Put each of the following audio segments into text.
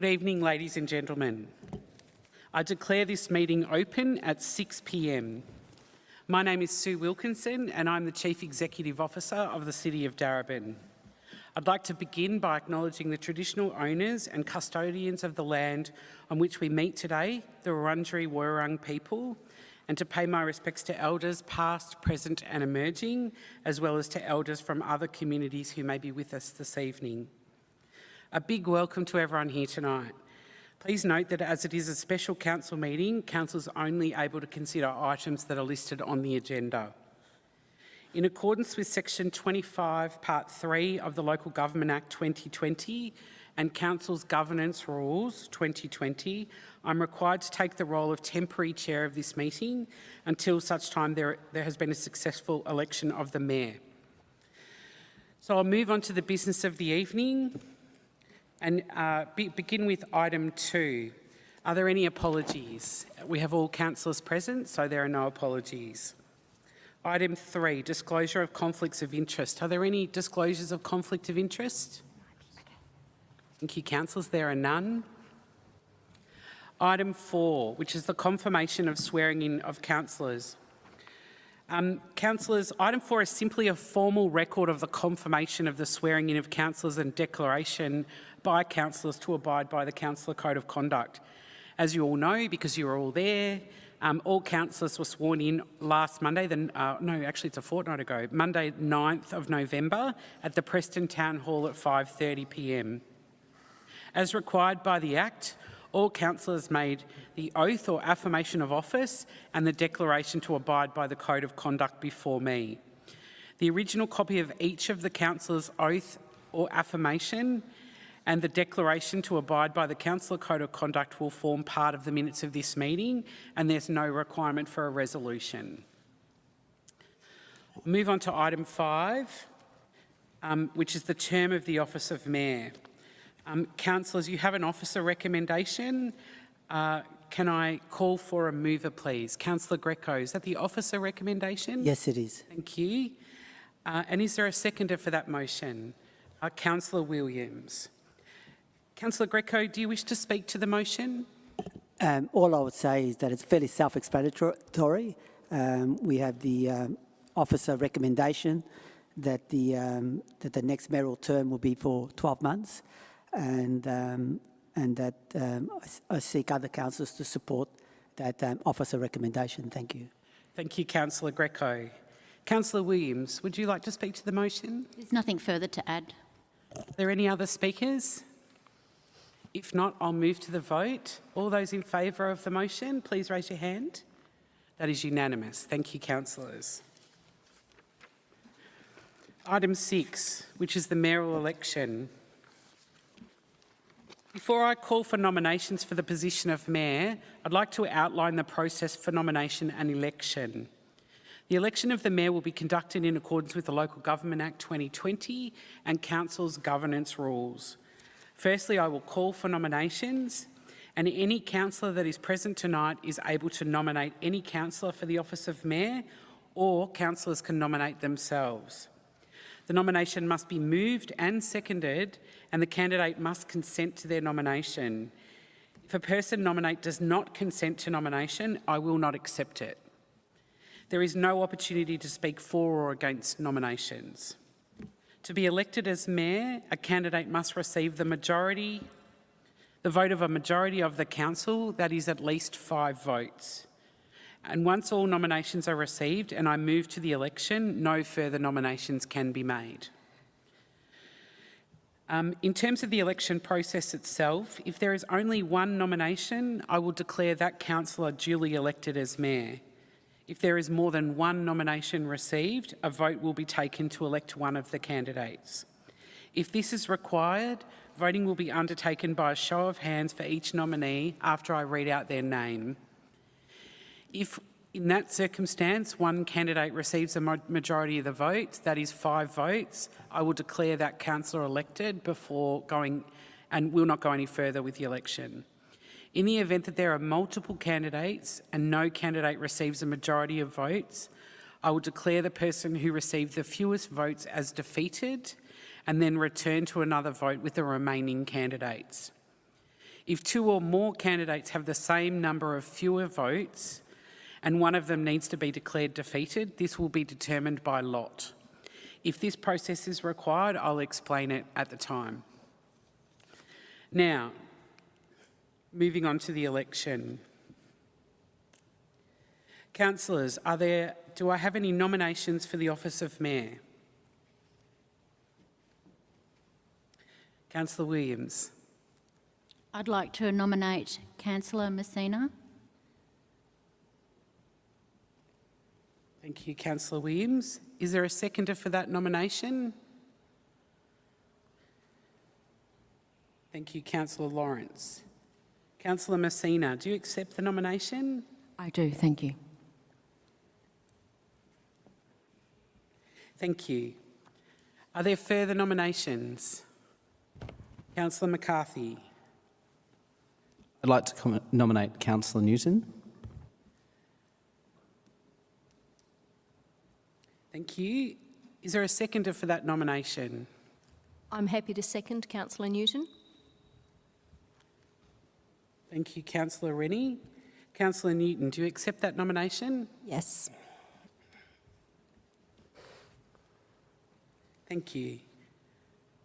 Good evening, ladies and gentlemen. I declare this meeting open at 6 p.m. My name is Sue Wilkinson and I'm the Chief Executive Officer of the City of Darebin. I'd like to begin by acknowledging the traditional owners and custodians of the land on which we meet today, the Wurundjeri Wurrung people, and to pay my respects to elders past, present and emerging, as well as to elders from other communities who may be with us this evening. A big welcome to everyone here tonight. Please note that as it is a special council meeting, council is only able to consider items that are listed on the agenda. In accordance with section 25 part 3 of the Local Government Act 2020 and Council's Governance Rules 2020, I'm required to take the role of temporary chair of this meeting until such time there has been a successful election of the mayor. So I'll move on to the business of the evening and begin with item 2. Are there any apologies? We have all councillors present, so there are no apologies. Item 3, disclosure of conflicts of interest. Are there any disclosures of conflict of interest? Thank you, councillors. There are none. Item 4, which is the confirmation of swearing in of councillors. Councillors, item 4 is simply a formal record of the confirmation of the swearing in of councillors and declaration by councillors to abide by the Councillor Code of Conduct. As you all know, because you were all there, all councillors were sworn in last Monday, actually it's a fortnight ago, Monday 9th of November at the Preston Town Hall at 5:30 p.m. As required by the Act, all councillors made the oath or affirmation of office and the declaration to abide by the Code of Conduct before me. The original copy of each of the councillors' oath or affirmation and the declaration to abide by the Councillor Code of Conduct will form part of the minutes of this meeting, and there's no requirement for a resolution. We'll move on to item 5, which is the term of the office of mayor. Councillors, you have an officer recommendation. Can I call for a mover, please? Councillor Greco, is that the officer recommendation? Yes, it is. Thank you. And is there a seconder for that motion? Councillor Williams. Councillor Greco, do you wish to speak to the motion? All I would say is that it's fairly self-explanatory. We have the officer recommendation that the next mayoral term will be for 12 months. And that I seek other councillors to support that officer recommendation. Thank you. Thank you, Councillor Greco. Councillor Williams, would you like to speak to the motion? There's nothing further to add. Are there any other speakers? If not, I'll move to the vote. All those in favour of the motion, please raise your hand. That is unanimous. Thank you, councillors. Item 6, which is the mayoral election. Before I call for nominations for the position of mayor, I'd like to outline the process for nomination and election. The election of the mayor will be conducted in accordance with the Local Government Act 2020 and Council's Governance Rules. Firstly, I will call for nominations, and any councillor that is present tonight is able to nominate any councillor for the office of mayor, or councillors can nominate themselves. The nomination must be moved and seconded, and the candidate must consent to their nomination. If a person nominated does not consent to nomination, I will not accept it. There is no opportunity to speak for or against nominations. To be elected as mayor, a candidate must receive the vote of a majority of the council, that is at least 5 votes. And once all nominations are received and I move to the election, no further nominations can be made. In terms of the election process itself, if there is only one nomination, I will declare that councillor duly elected as mayor. If there is more than one nomination received, a vote will be taken to elect one of the candidates. If this is required, voting will be undertaken by a show of hands for each nominee after I read out their name. If in that circumstance one candidate receives a majority of the votes, that is 5 votes, I will declare that councillor elected before going and will not go any further with the election. In the event that there are multiple candidates and no candidate receives a majority of votes, I will declare the person who received the fewest votes as defeated and then return to another vote with the remaining candidates. If 2 or more candidates have the same number of fewer votes and one of them needs to be declared defeated, this will be determined by lot. If this process is required, I'll explain it at the time. Now, moving on to the election. Councillors, do I have any nominations for the office of Mayor? Councillor Williams. I'd like to nominate Councillor Messina. Thank you, Councillor Williams. Is there a seconder for that nomination? Thank you, Councillor Lawrence. Councillor Messina, do you accept the nomination? I do, thank you. Thank you. Are there further nominations? Councillor McCarthy. I'd like to nominate Councillor Newton. Thank you. Is there a seconder for that nomination? I'm happy to second Councillor Newton. Thank you, Councillor Rennie. Councillor Newton, do you accept that nomination? Yes. Thank you.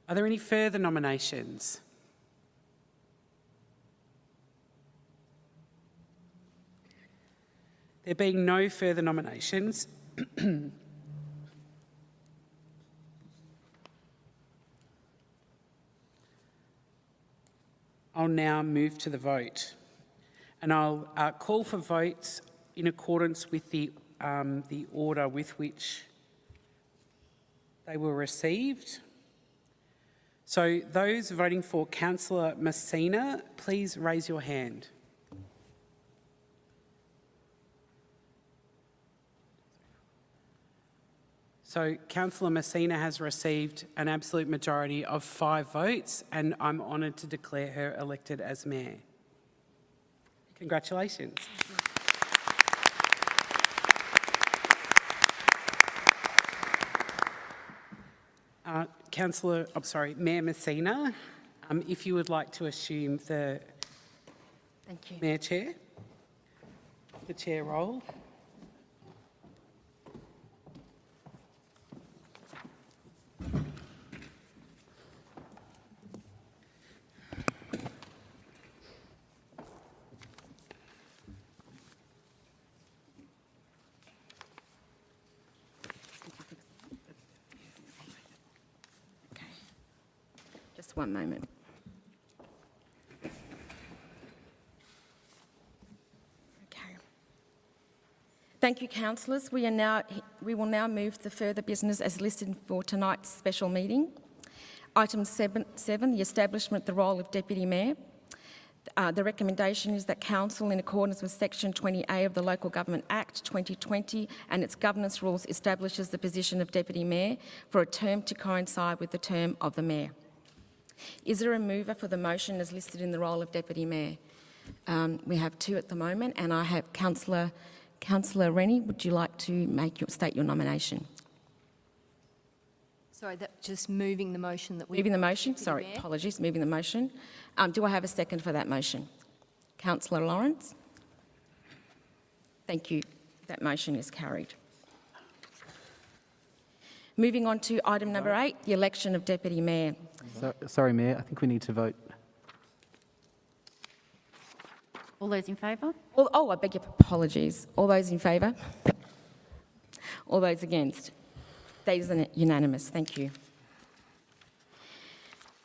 Are there any further nominations? There being no further nominations, I'll now move to the vote. And I'll call for votes in accordance with the order with which they were received. So those voting for Councillor Messina, please raise your hand. So Councillor Messina has received an absolute majority of 5 votes, and I'm honoured to declare her elected as Mayor. Congratulations. Mayor Messina, if you would like to assume the Thank you. Mayor Chair, the chair role. Just one moment. Okay. Thank you, councillors. We will now move to further business as listed for tonight's special meeting. Item 7, the establishment of the role of Deputy Mayor. The recommendation is that Council, in accordance with Section 20A of the Local Government Act 2020 and its governance rules, establishes the position of Deputy Mayor for a term to coincide with the term of the Mayor. Is there a mover for the motion as listed in the role of Deputy Mayor? We have 2 at the moment, and I have Councillor Rennie. Would you like to state your nomination? Sorry, just moving the motion that we... Moving the motion? Deputy Sorry, Mayor. apologies, moving the motion. Do I have a second for that motion? Councillor Lawrence? Thank you. That motion is carried. Moving on to item number 8, the election of Deputy Mayor. Sorry, Mayor, I think we need to vote. All those in favour? I beg your apologies. All those in favour? All those against? That is unanimous. Thank you.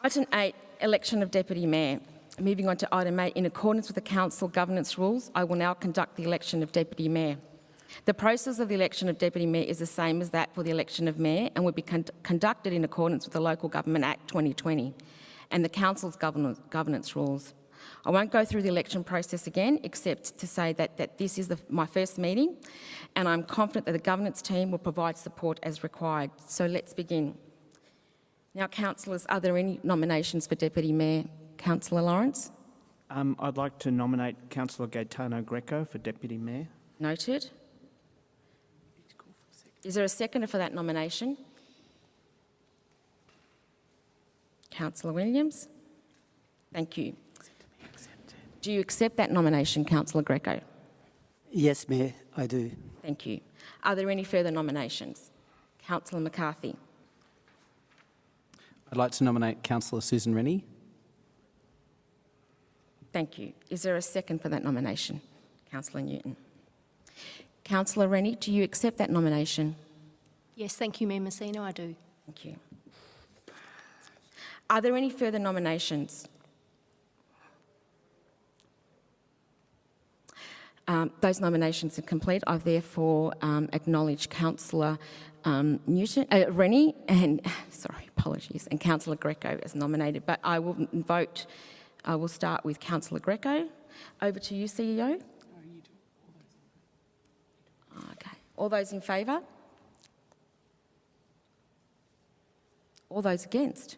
Item 8, election of Deputy Mayor. Moving on to item 8, in accordance with the Council governance rules, I will now conduct the election of Deputy Mayor. The process of the election of Deputy Mayor is the same as that for the election of Mayor and will be conducted in accordance with the Local Government Act 2020 and the Council's governance rules. I won't go through the election process again, except to say that this is my first meeting, and I'm confident that the governance team will provide support as required. So let's begin. Now, councillors, are there any nominations for Deputy Mayor? Councillor Lawrence? I'd like to nominate Councillor Gaetano Greco for Deputy Mayor. Noted. Is there a seconder for that nomination? Councillor Williams? Thank you. Do you accept that nomination, Councillor Greco? Yes, Mayor, I do. Thank you. Are there any further nominations? Councillor McCarthy. I'd like to nominate Councillor Susan Rennie. Thank you. Is there a second for that nomination? Councillor Newton. Councillor Rennie, do you accept that nomination? Yes, thank you, Mayor Messina, I do. Thank you. Are there any further nominations? Those nominations are complete. I therefore acknowledge Councillor Rennie and, and Councillor Greco as nominated, but I will vote. I will start with Councillor Greco. Over to you, CEO. Okay. All those in favour? All those against?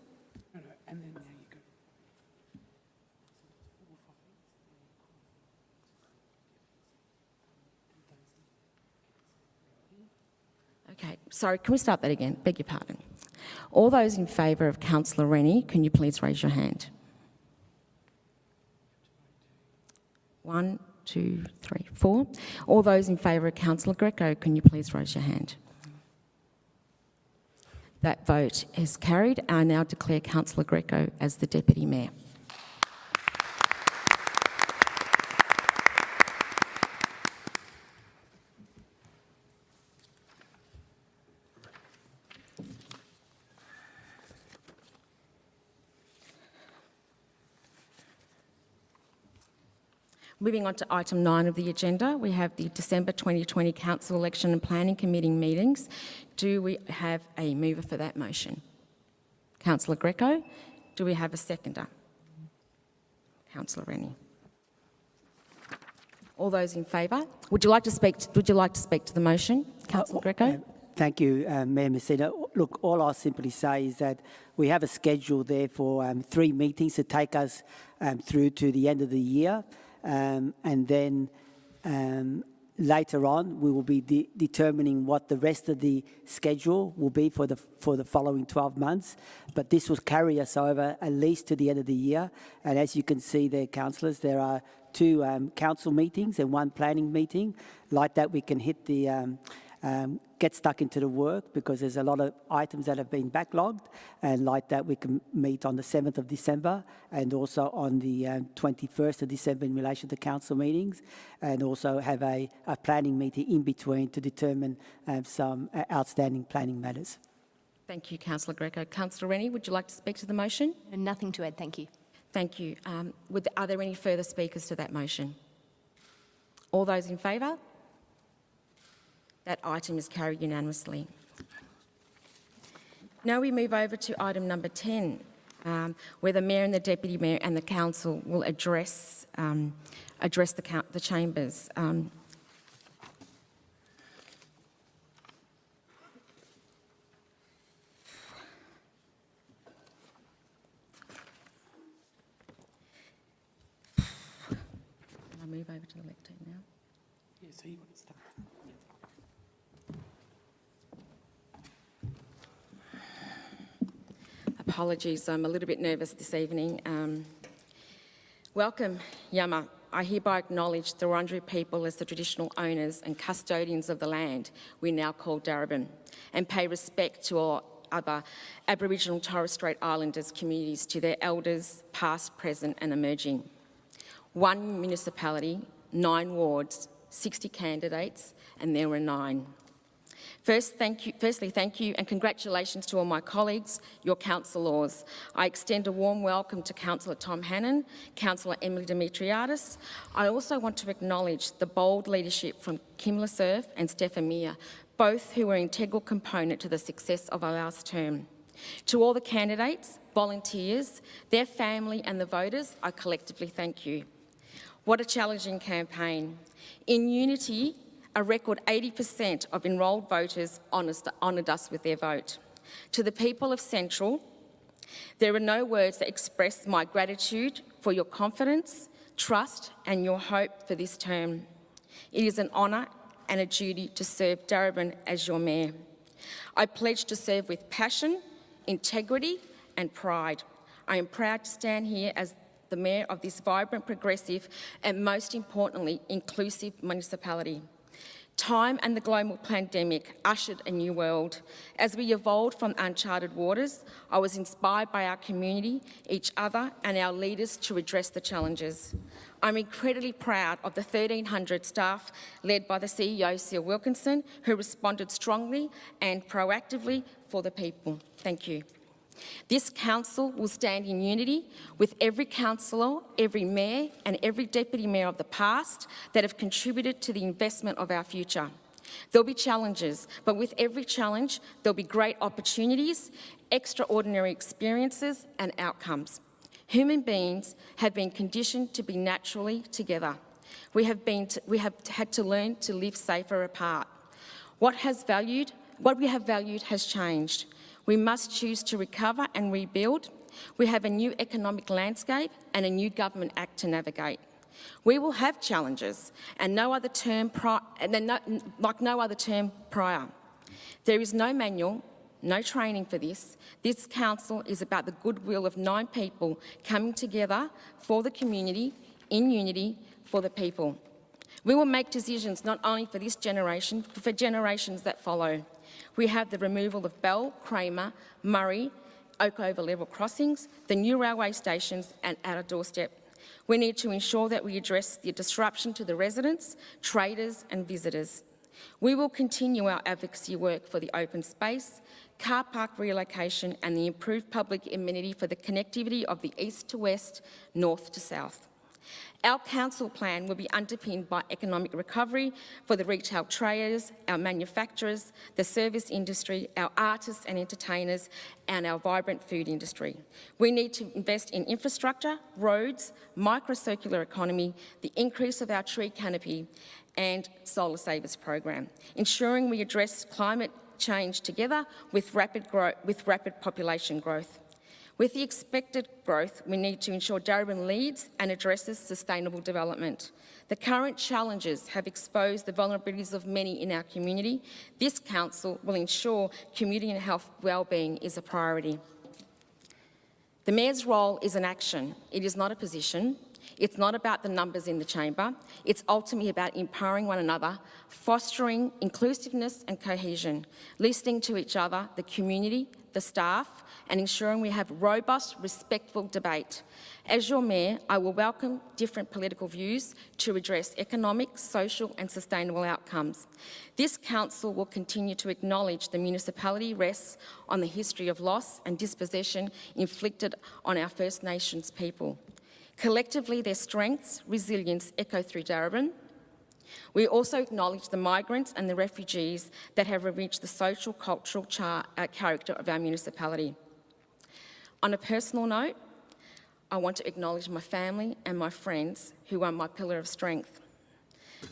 Okay, sorry, can we start that again? Beg your pardon. All those in favour of Councillor Rennie, can you please raise your hand? 1, 2, 3, 4. All those in favour of Councillor Greco, can you please raise your hand? That vote is carried. I now declare Councillor Greco as the Deputy Mayor. Moving on to item 9 of the agenda, we have the December 2020 Council Election and Planning Committee meetings. Do we have a mover for that motion? Councillor Greco. Do we have a seconder? Councillor Rennie. All those in favour? Would you like to speak to the motion, Councillor Greco? Thank you, Mayor Messina. Look, all I'll simply say is that we have a schedule there for 3 meetings to take us through to the end of the year. And then later on, we will be determining what the rest of the schedule will be for the following 12 months. But this will carry us over at least to the end of the year. And as you can see there, councillors, there are 2 council meetings and 1 planning meeting. Like that, we can hit the get stuck into the work because there's a lot of items that have been backlogged, and like that we can meet on the 7th of December and also on the 21st of December in relation to council meetings, and also have a planning meeting in between to determine some outstanding planning matters. Thank you, Councillor Greco. Councillor Rennie, would you like to speak to the motion? And nothing to add, thank you. Thank you. Are there any further speakers to that motion? All those in favour? That item is carried unanimously. Now we move over to item number 10, where the Mayor and the Deputy Mayor and the Council will address the chambers. Can I move over to the lectern now? Yeah, so you want to start. Apologies, I'm a little bit nervous this evening. Welcome, Yama. I hereby acknowledge the Wurundjeri people as the traditional owners and custodians of the land we now call Darebin, and pay respect to all other Aboriginal Torres Strait Islanders communities, to their elders, past, present and emerging. 1 municipality, 9 wards, 60 candidates, and there were 9. Firstly, thank you and congratulations to all my colleagues, your councillors. I extend a warm welcome to Councillor Tom Hannon, Councillor Emily Demetriadis. I also want to acknowledge the bold leadership from Kim Lasserf and Stefan Meir, both who were an integral component to the success of our last term. To all the candidates, volunteers, their family and the voters, I collectively thank you. What a challenging campaign. In unity, a record 80% of enrolled voters honoured us with their vote. To the people of Central, there are no words that express my gratitude for your confidence, trust and your hope for this term. It is an honour and a duty to serve Darebin as your Mayor. I pledge to serve with passion, integrity and pride. I am proud to stand here as the Mayor of this vibrant, progressive and most importantly, inclusive municipality. Time and the global pandemic ushered a new world. As we evolved from uncharted waters, I was inspired by our community, each other and our leaders to address the challenges. I'm incredibly proud of the 1,300 staff led by the CEO, Sue Wilkinson, who responded strongly and proactively for the people. Thank you. This council will stand in unity with every councillor, every mayor and every deputy mayor of the past that have contributed to the investment of our future. There'll be challenges, but with every challenge, there'll be great opportunities, extraordinary experiences and outcomes. Human beings have been conditioned to be naturally together. We have had to learn to live safer apart. What we have valued has changed. We must choose to recover and rebuild. We have a new economic landscape and a new government act to navigate. We will have challenges and like no other term prior. There is no manual, no training for this. This council is about the goodwill of 9 people coming together for the community, in unity, for the people. We will make decisions not only for this generation, but for generations that follow. We have the removal of Bell, Kramer, Murray, Oakover level crossings, the new railway stations and at our doorstep. We need to ensure that we address the disruption to the residents, traders and visitors. We will continue our advocacy work for the open space, car park relocation and the improved public amenity for the connectivity of the east to west, north to south. Our council plan will be underpinned by economic recovery for the retail traders, our manufacturers, the service industry, our artists and entertainers, and our vibrant food industry. We need to invest in infrastructure, roads, micro-circular economy, the increase of our tree canopy, and Solar Savers program, ensuring we address climate change together with rapid population growth. With the expected growth, we need to ensure Darebin leads and addresses sustainable development. The current challenges have exposed the vulnerabilities of many in our community. This council will ensure community and health wellbeing is a priority. The Mayor's role is an action. It is not a position. It's not about the numbers in the chamber. It's ultimately about empowering one another, fostering inclusiveness and cohesion, listening to each other, the community, the staff, and ensuring we have robust, respectful debate. As your Mayor, I will welcome different political views to address economic, social and sustainable outcomes. This council will continue to acknowledge the municipality rests on the history of loss and dispossession inflicted on our First Nations people. Collectively, their strengths, resilience echo through Darebin. We also acknowledge the migrants and the refugees that have enriched the social, cultural character of our municipality. On a personal note, I want to acknowledge my family and my friends who are my pillar of strength.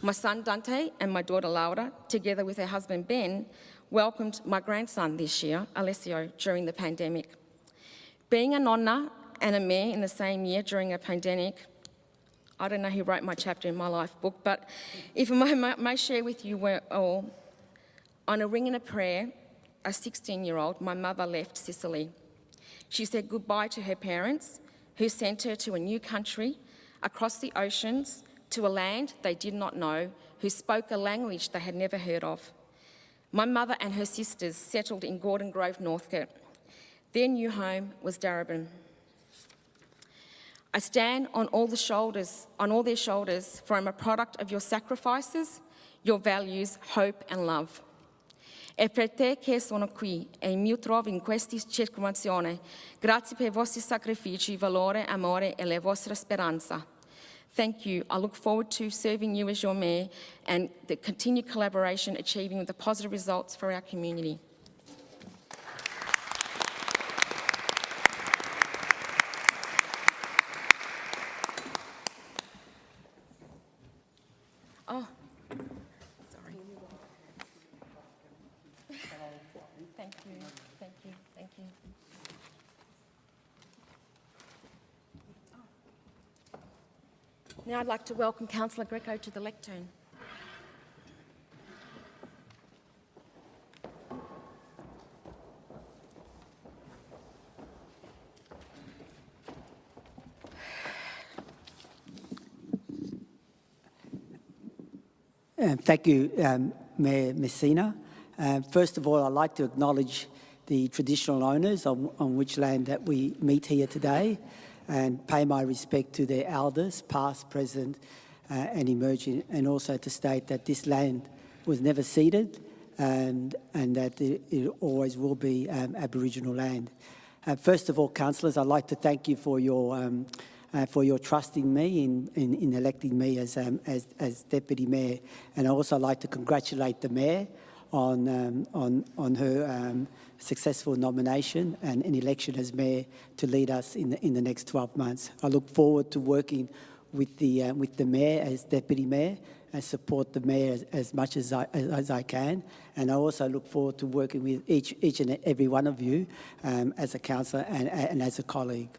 My son Dante and my daughter Laura, together with her husband Ben, welcomed my grandson this year, Alessio, during the pandemic. Being a nonna and a mayor in the same year during a pandemic, I don't know who wrote my chapter in my life book, but if I may share with you all, on a ring and a prayer, a 16-year-old, my mother left Sicily. She said goodbye to her parents, who sent her to a new country, across the oceans, to a land they did not know, who spoke a language they had never heard of. My mother and her sisters settled in Gordon Grove, Northcote. Their new home was Darebin. I stand on all their shoulders, for I'm a product of your sacrifices, your values, hope and love. È per te che sono qui e mi trovo in questa circolazione. Grazie per i vostri sacrifici, valore, amore e la vostra speranza. Thank you. I look forward to serving you as your mayor and the continued collaboration achieving the positive results for our community. Oh, sorry. Thank you, thank you, thank you. Now I'd like to welcome Councillor Greco to the lectern. Thank you, Mayor Messina. First of all, I'd like to acknowledge the traditional owners on which land that we meet here today and pay my respect to their elders, past, present and emerging, and also to state that this land was never ceded and that it always will be Aboriginal land. First of all, councillors, I'd like to thank you for your trust in me in electing me as Deputy Mayor, and I also like to congratulate the Mayor on her successful nomination and an election as Mayor to lead us in the next 12 months. I look forward to working with the Mayor as Deputy Mayor and support the Mayor as much as I can. And I also look forward to working with each and every one of you as a councillor and as a colleague.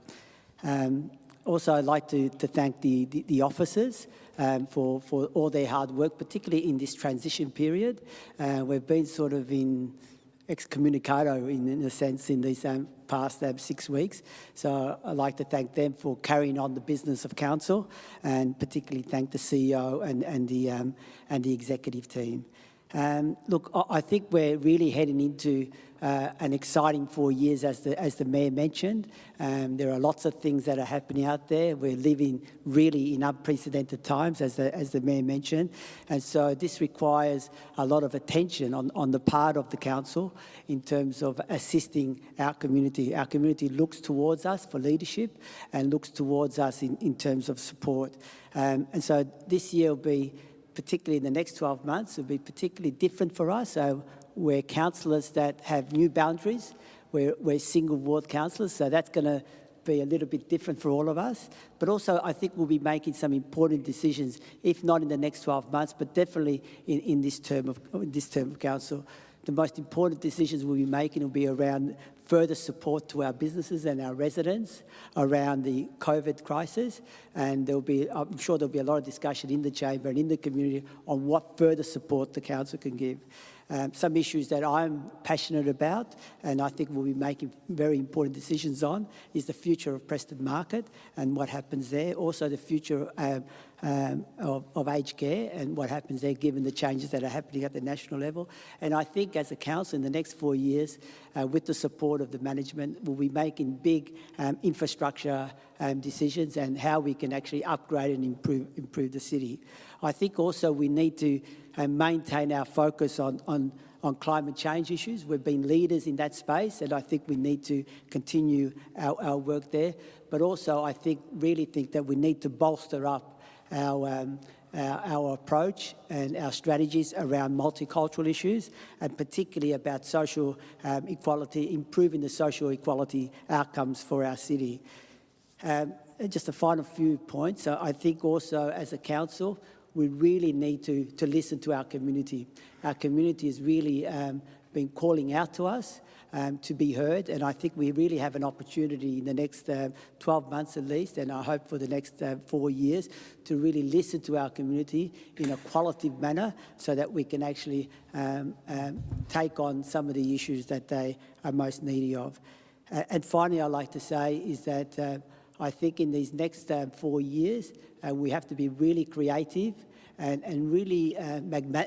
Also, I'd like to thank the officers for all their hard work, particularly in this transition period. We've been sort of in excommunicado, in a sense, in these past 6 weeks. So I'd like to thank them for carrying on the business of council, and particularly thank the CEO and the executive team. Look, I think we're really heading into an exciting 4 years, as the Mayor mentioned. There are lots of things that are happening out there. We're living really in unprecedented times, as the Mayor mentioned. And so this requires a lot of attention on the part of the council in terms of assisting our community. Our community looks towards us for leadership and looks towards us in terms of support. And so this year will be, particularly in the next 12 months, will be particularly different for us. We're councillors that have new boundaries. We're single ward councillors, so that's going to be a little bit different for all of us. But also, I think we'll be making some important decisions, if not in the next 12 months, but definitely in this term of council. The most important decisions we'll be making will be around further support to our businesses and our residents around the COVID crisis, and I'm sure there'll be a lot of discussion in the chamber and in the community on what further support the council can give. Some issues that I'm passionate about, and I think we'll be making very important decisions on, is the future of Preston Market and what happens there. Also, the future of aged care and what happens there, given the changes that are happening at the national level. And I think as a council in the next 4 years, with the support of the management, we'll be making big infrastructure decisions and how we can actually upgrade and improve the city. I think also we need to maintain our focus on climate change issues. We've been leaders in that space, and I think we need to continue our work there. But also, I really think that we need to bolster up our approach and our strategies around multicultural issues, and particularly about social equality, improving the social equality outcomes for our city. Just a final few points. I think also as a council, we really need to listen to our community. Our community has really been calling out to us to be heard, and I think we really have an opportunity in the next 12 months at least, and I hope for the next 4 years, to really listen to our community in a qualitative manner so that we can actually take on some of the issues that they are most needy of. And finally, I'd like to say is that I think in these next 4 years, we have to be really creative and really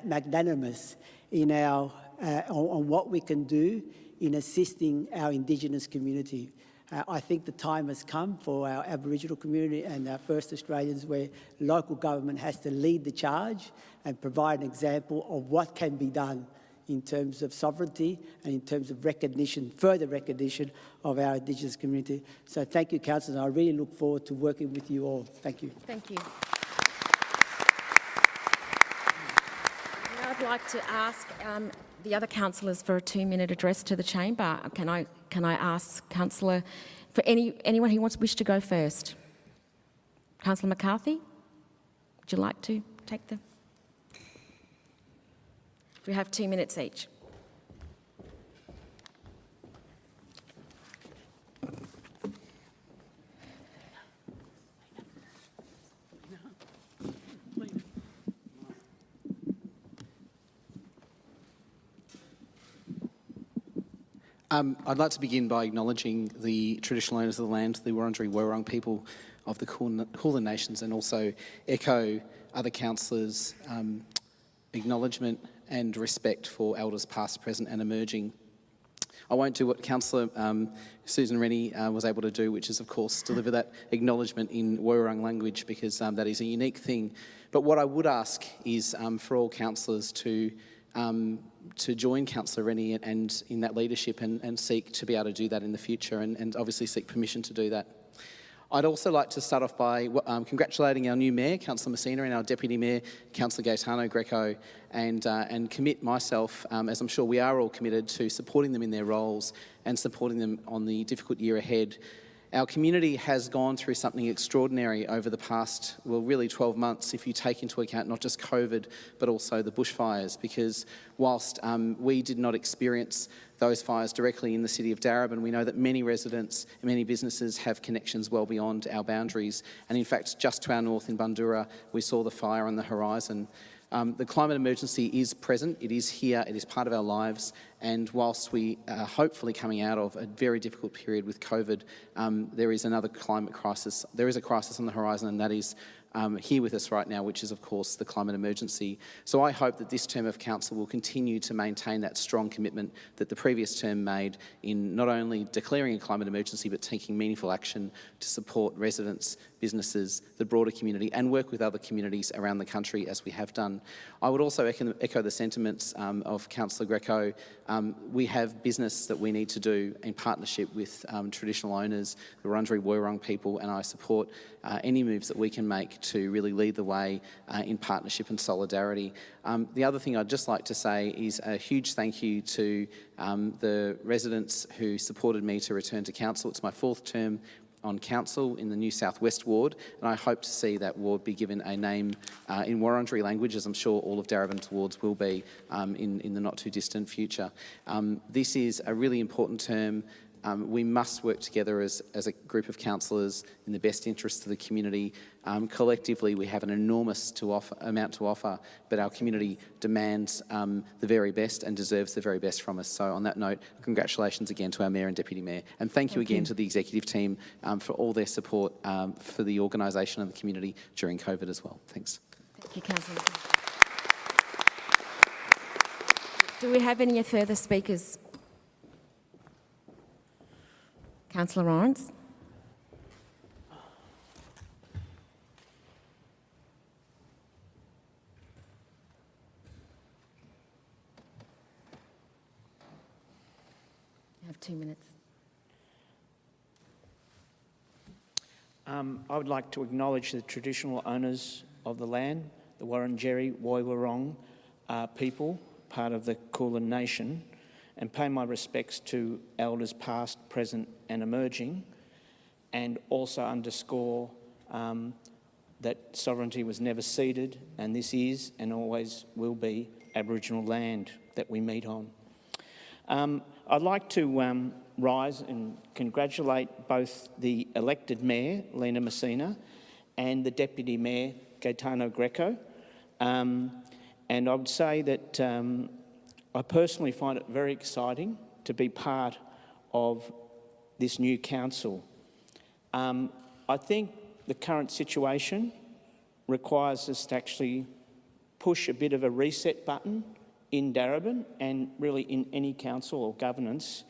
magnanimous in on what we can do in assisting our Indigenous community. I think the time has come for our Aboriginal community and our First Australians, where local government has to lead the charge and provide an example of what can be done in terms of sovereignty and in terms of recognition, further recognition of our Indigenous community. So thank you, Councillors. I really look forward to working with you all. Thank you. Thank you. Now I'd like to ask the other councillors for a 2-minute address to the chamber. Can I ask Councillor, for anyone who wish to go first? Councillor McCarthy, would you like to take the... We have 2 minutes each. I'd like to begin by acknowledging the traditional owners of the land, the Wurundjeri Wurrung people of the Kulin Nations, and also echo other councillors' acknowledgement and respect for elders past, present and emerging. I won't do what Councillor Susan Rennie was able to do, which is, of course, deliver that acknowledgement in Wurrung language, because that is a unique thing. But what I would ask is for all councillors to join Councillor Rennie and in that leadership and seek to be able to do that in the future, and obviously seek permission to do that. I'd also like to start off by congratulating our new Mayor, Councillor Messina, and our Deputy Mayor, Councillor Gaetano Greco, and commit myself, as I'm sure we are all committed, to supporting them in their roles and supporting them on the difficult year ahead. Our community has gone through something extraordinary over the past, well, really 12 months, if you take into account not just COVID, but also the bushfires, because whilst we did not experience those fires directly in the city of Darebin, we know that many residents and many businesses have connections well beyond our boundaries. And in fact, just to our north in Bundoora, we saw the fire on the horizon. The climate emergency is present, it is here, it is part of our lives, and whilst we are hopefully coming out of a very difficult period with COVID, there is another climate crisis. There is a crisis on the horizon, and that is here with us right now, which is, of course, the climate emergency. So I hope that this term of council will continue to maintain that strong commitment that the previous term made in not only declaring a climate emergency, but taking meaningful action to support residents, businesses, the broader community, and work with other communities around the country as we have done. I would also echo the sentiments of Councillor Greco. We have business that we need to do in partnership with traditional owners, the Wurundjeri Wurrung people, and I support any moves that we can make to really lead the way in partnership and solidarity. The other thing I'd just like to say is a huge thank you to the residents who supported me to return to council. It's my 4th term on council in the New South West ward, and I hope to see that ward be given a name in Wurundjeri language, as I'm sure all of Darebin's wards will be in the not too distant future. This is a really important term. We must work together as a group of councillors in the best interest of the community. Collectively, we have an enormous amount to offer, but our community demands the very best and deserves the very best from us. So on that note, congratulations again to our Mayor and Deputy Mayor. And thank you again to the executive team for all their support for the organisation of the community during COVID as well. Thanks. Thank you, Councillor. Do we have any further speakers? Councillor Lawrence. You have 2 minutes. I would like to acknowledge the traditional owners of the land, the Wurundjeri Woi-wurrung people, part of the Kulin Nation, and pay my respects to elders past, present and emerging, and also underscore that sovereignty was never ceded, and this is and always will be Aboriginal land that we meet on. I'd like to rise and congratulate both the elected Mayor, Lena Messina, and the Deputy Mayor, Gaetano Greco. And I would say that I personally find it very exciting to be part of this new council. I think the current situation requires us to actually push a bit of a reset button in Darebin and really in any council or governance,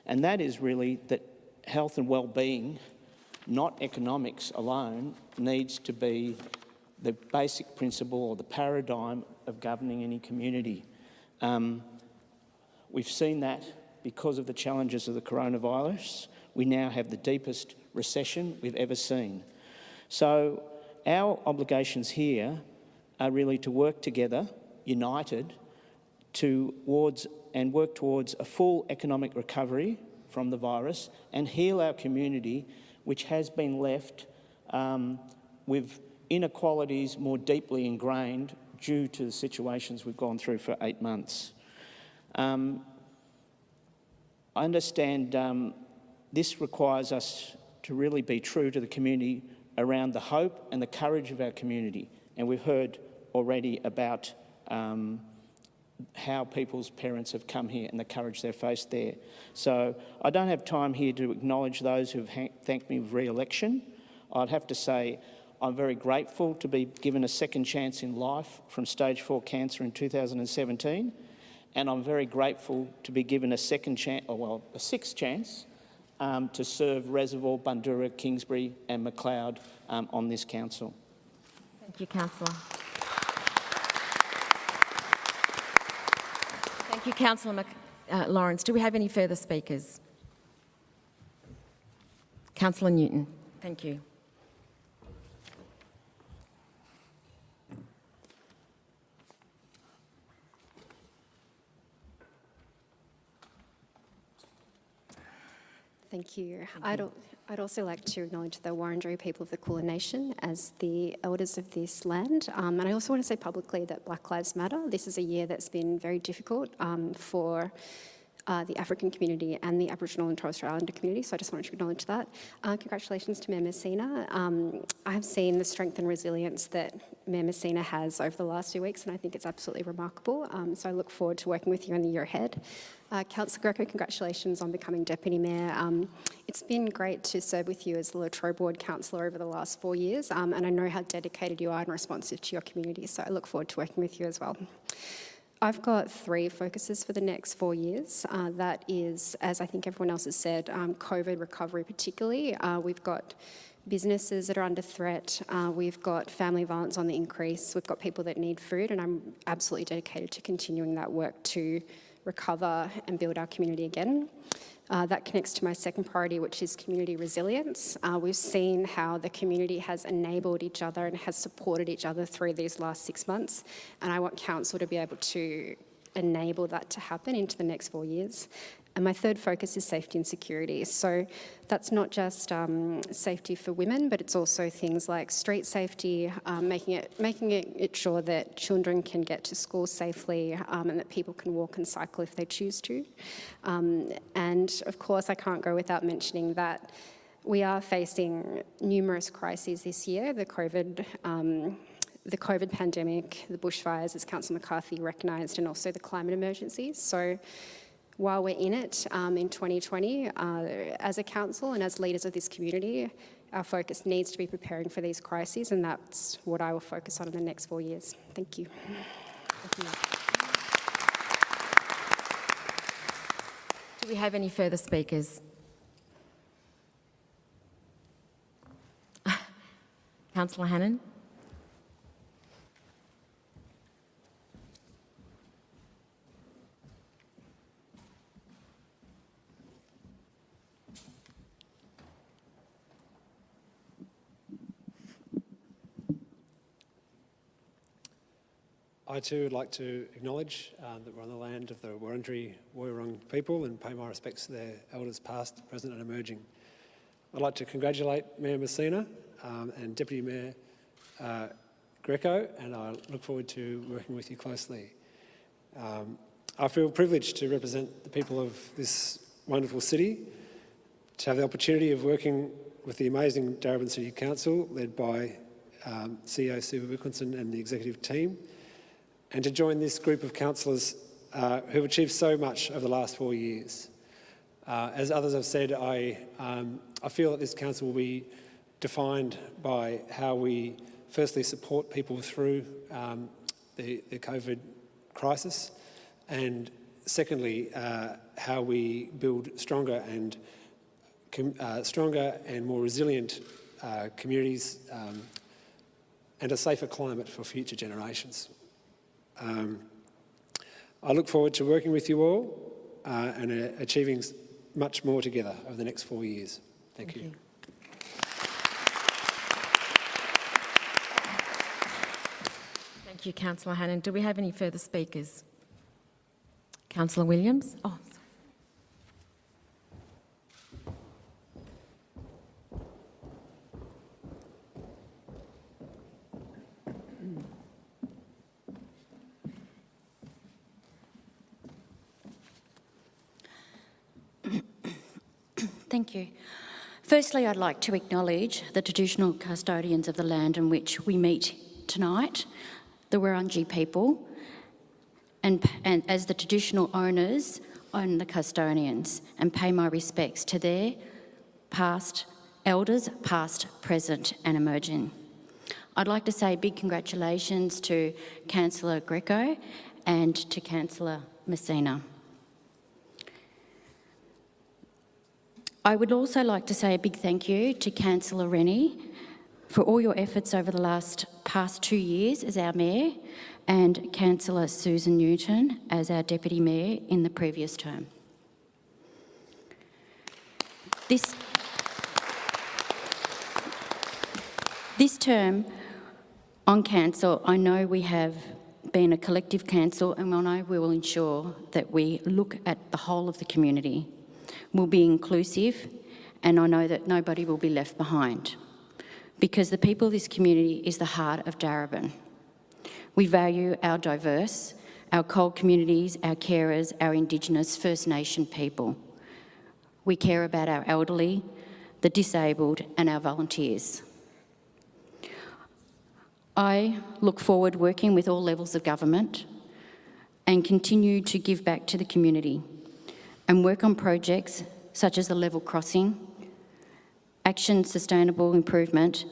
and that is really that health and well-being, not economics alone, needs to be the basic principle or the paradigm of governing any community. We've seen that because of the challenges of the coronavirus. We now have the deepest recession we've ever seen. So our obligations here are really to work together, united, towards and work towards a full economic recovery from the virus and heal our community, which has been left with inequalities more deeply ingrained due to the situations we've gone through for 8 months. I understand this requires us to really be true to the community around the hope and the courage of our community. And we've heard already about how people's parents have come here and the courage they've faced there. So I don't have time here to acknowledge those who've thanked me with re-election. I'd have to say I'm very grateful to be given a second chance in life from stage 4 cancer in 2017, and I'm very grateful to be given a second chance, a sixth chance, to serve Reservoir, Bundoora, Kingsbury and McLeod on this council. Thank you, Councillor. Thank you, Councillor Lawrence. Do we have any further speakers? Councillor Newton. Thank you. Thank you. I'd also like to acknowledge the Wurundjeri people of the Kulin Nation as the elders of this land. And I also want to say publicly that Black Lives Matter. This is a year that's been very difficult for the African community and the Aboriginal and Torres Strait Islander community, so I just wanted to acknowledge that. Congratulations to Mayor Messina. I have seen the strength and resilience that Mayor Messina has over the last few weeks, and I think it's absolutely remarkable. So I look forward to working with you in the year ahead. Councillor Greco, congratulations on becoming Deputy Mayor. It's been great to serve with you as the Latrobe Ward Councillor over the last 4 years, and I know how dedicated you are and responsive to your community, so I look forward to working with you as well. I've got 3 focuses for the next 4 years. That is, as I think everyone else has said, COVID recovery particularly. We've got businesses that are under threat. We've got family violence on the increase. We've got people that need food, and I'm absolutely dedicated to continuing that work to recover and build our community again. That connects to my second priority, which is community resilience. We've seen how the community has enabled each other and has supported each other through these last 6 months, and I want council to be able to enable that to happen into the next 4 years. And my third focus is safety and security. So that's not just safety for women, but it's also things like street safety, making it sure that children can get to school safely and that people can walk and cycle if they choose to. And of course, I can't go without mentioning that we are facing numerous crises this year. The COVID pandemic, the bushfires, as Councillor McCarthy recognised, and also the climate emergencies. So while we're in it in 2020, as a council and as leaders of this community, our focus needs to be preparing for these crises, and that's what I will focus on in the next 4 years. Thank you. Thank you. Do we have any further speakers? Councillor Hannan. I too would like to acknowledge that we're on the land of the Wurundjeri Woiwurrung people and pay my respects to their elders past, present and emerging. I'd like to congratulate Mayor Messina and Deputy Mayor Greco, and I look forward to working with you closely. I feel privileged to represent the people of this wonderful city, to have the opportunity of working with the amazing Darebin City Council led by CEO Sue Wilkinson and the executive team, and to join this group of councillors who have achieved so much over the last 4 years. As others have said, I feel that this council will be defined by how we firstly support people through the COVID crisis, and secondly, how we build stronger and more resilient communities and a safer climate for future generations. I look forward to working with you all and achieving much more together over the next 4 years. Thank you. Thank you, Councillor Hannan. Do we have any further speakers? Councillor Williams. Oh, sorry. Thank you. Firstly, I'd like to acknowledge the traditional custodians of the land in which we meet tonight, the Wurundjeri people, and as the traditional owners own the custodians, and pay my respects to their past elders, past, present and emerging. I'd like to say big congratulations to Councillor Greco and to Councillor Messina. I would also like to say a big thank you to Councillor Rennie for all your efforts over the past 2 years as our Mayor, and Councillor Susan Newton as our Deputy Mayor in the previous term. This term on Council, I know we have been a collective council, and I know we will ensure that we look at the whole of the community. We'll be inclusive, and I know that nobody will be left behind, because the people of this community is the heart of Darebin. We value our diverse, our cold communities, our carers, our Indigenous First Nation people. We care about our elderly, the disabled, and our volunteers. I look forward working with all levels of government and continue to give back to the community and work on projects such as the level crossing, Action Sustainable Improvement,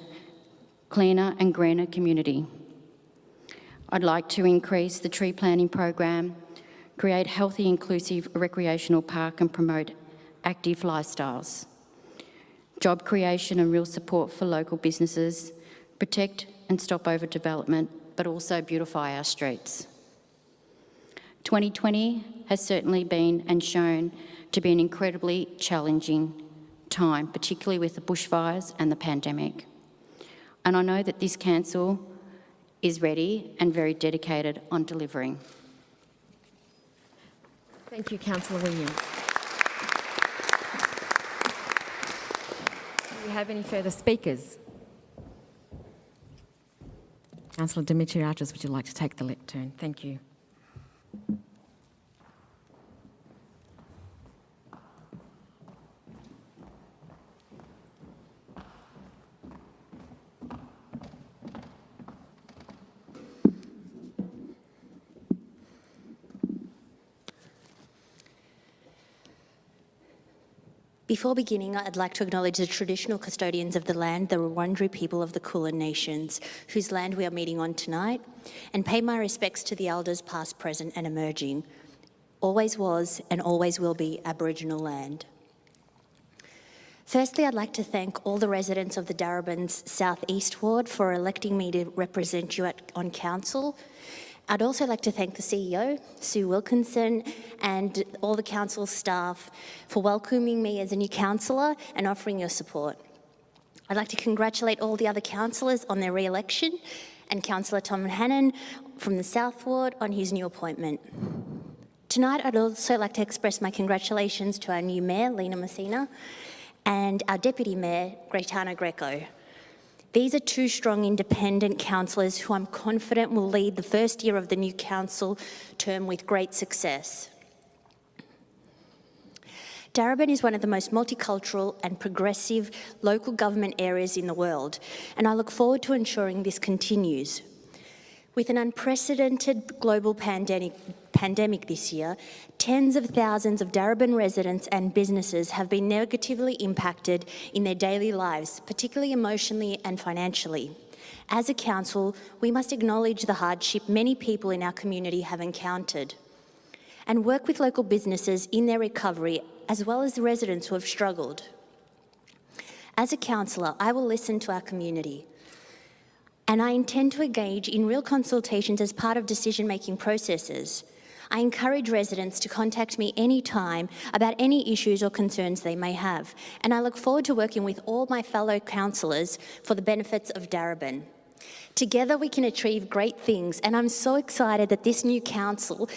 cleaner and greener community. I'd like to increase the tree planting program, create healthy, inclusive recreational park and promote active lifestyles, job creation and real support for local businesses, protect and stop overdevelopment, but also beautify our streets. 2020 has certainly been and shown to be an incredibly challenging time, particularly with the bushfires and the pandemic. And I know that this council is ready and very dedicated on delivering. Thank you, Councillor Williams. Do we have any further speakers? Councillor Dimitriadis, would you like to take the lectern? Thank you. Before beginning, I'd like to acknowledge the traditional custodians of the land, the Wurundjeri people of the Kulin Nations, whose land we are meeting on tonight, and pay my respects to the elders past, present and emerging. Always was and always will be Aboriginal land. Firstly, I'd like to thank all the residents of the Darebin's South East Ward for electing me to represent you on council. I'd also like to thank the CEO, Sue Wilkinson, and all the council staff for welcoming me as a new councillor and offering your support. I'd like to congratulate all the other councillors on their re-election and Councillor Tom Hannon from the South Ward on his new appointment. Tonight, I'd also like to express my congratulations to our new Mayor, Lena Messina, and our Deputy Mayor, Gaetano Greco. These are two strong independent councillors who I'm confident will lead the first year of the new council term with great success. Darebin is one of the most multicultural and progressive local government areas in the world, and I look forward to ensuring this continues. With an unprecedented global pandemic this year, tens of thousands of Darebin residents and businesses have been negatively impacted in their daily lives, particularly emotionally and financially. As a council, we must acknowledge the hardship many people in our community have encountered and work with local businesses in their recovery, as well as the residents who have struggled. As a councillor, I will listen to our community, and I intend to engage in real consultations as part of decision-making processes. I encourage residents to contact me anytime about any issues or concerns they may have, and I look forward to working with all my fellow councillors for the benefits of Darebin. Together we can achieve great things, and I'm so excited that this new council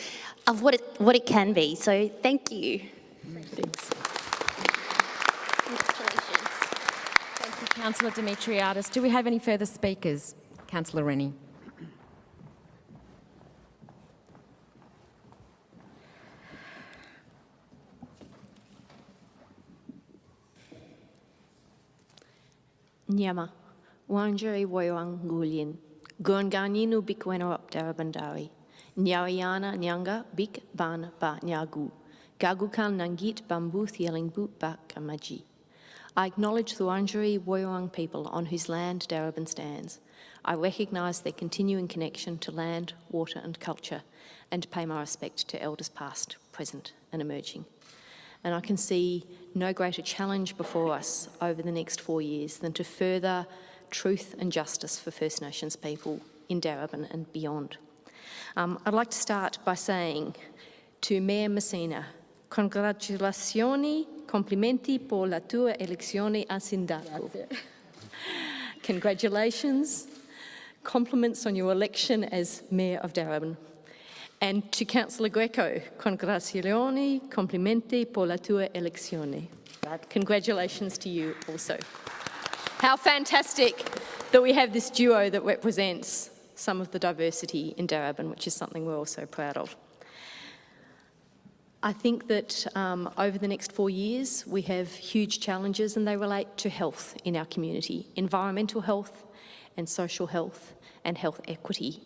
of what it can be. So thank you. Thanks. Congratulations. Thank you, Councillor Dimitriadis. Do we have any further speakers? Councillor Rennie. Nyama, Wurundjeri Woiwurrung Ngulyin, Gurnganyinu Bikweno up Darebin. Nyariana Nyanga Bik Ban Ba Nyagu, Gagukan Nangit Bambu Thieling Boot Bak Kamaji. I acknowledge the Wurundjeri Woiwurrung people on whose land Darebin stands. I recognise their continuing connection to land, water and culture, and pay my respect to elders past, present and emerging. And I can see no greater challenge before us over the next 4 years than to further truth and justice for First Nations people in Darebin and beyond. I'd like to start by saying to Mayor Messina, congratulazioni, complimenti per la tua elezione a sindaco. Congratulations, compliments on your election as Mayor of Darebin. And to Councillor Greco, congratulazioni, complimenti per la tua elezione. Congratulations to you also. How fantastic that we have this duo that represents some of the diversity in Darebin, which is something we're also proud of. I think that over the next 4 years, we have huge challenges and they relate to health in our community, environmental health and social health and health equity.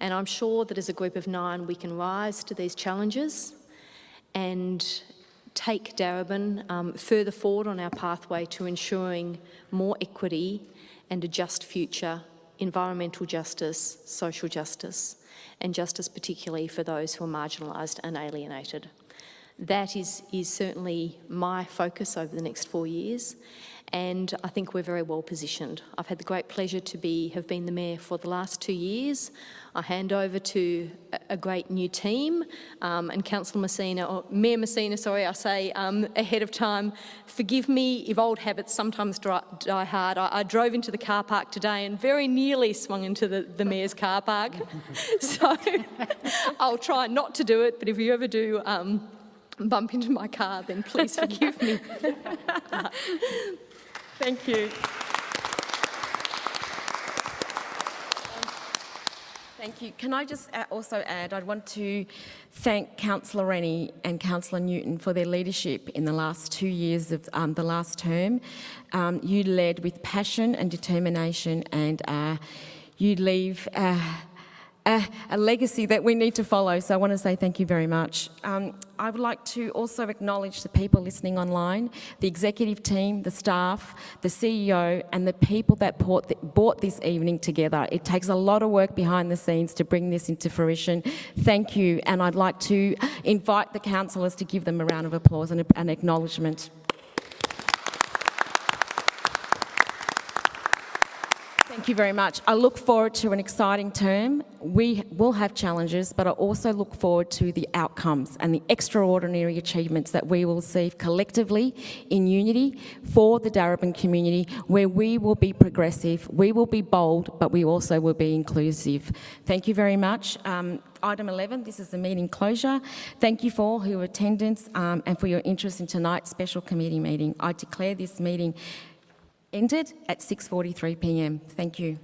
And I'm sure that as a group of 9, we can rise to these challenges and take Darebin further forward on our pathway to ensuring more equity and a just future, environmental justice, social justice, and justice particularly for those who are marginalised and alienated. That is certainly my focus over the next 4 years, and I think we're very well positioned. I've had the great pleasure to have been the Mayor for the last 2 years. I hand over to a great new team, and Councillor Messina, or Mayor Messina, sorry, I say ahead of time, forgive me if old habits sometimes die hard. I drove into the car park today and very nearly swung into the Mayor's car park. So I'll try not to do it, but if you ever do bump into my car, then please forgive me. Thank you. Thank you. Can I just also add, I want to thank Councillor Rennie and Councillor Newton for their leadership in the last 2 years of the last term. You led with passion and determination, and you leave a legacy that we need to follow. So I want to say thank you very much. I would like to also acknowledge the people listening online, the executive team, the staff, the CEO and the people that brought this evening together. It takes a lot of work behind the scenes to bring this into fruition. Thank you. And I'd like to invite the councillors to give them a round of applause and an acknowledgement. Thank you very much. I look forward to an exciting term. We will have challenges, but I also look forward to the outcomes and the extraordinary achievements that we will receive collectively in unity for the Darebin community, where we will be progressive, we will be bold, but we also will be inclusive. Thank you very much. Item 11, this is the meeting closure. Thank you for all your attendance and for your interest in tonight's special committee meeting. I declare this meeting ended at 6:43 p.m. Thank you.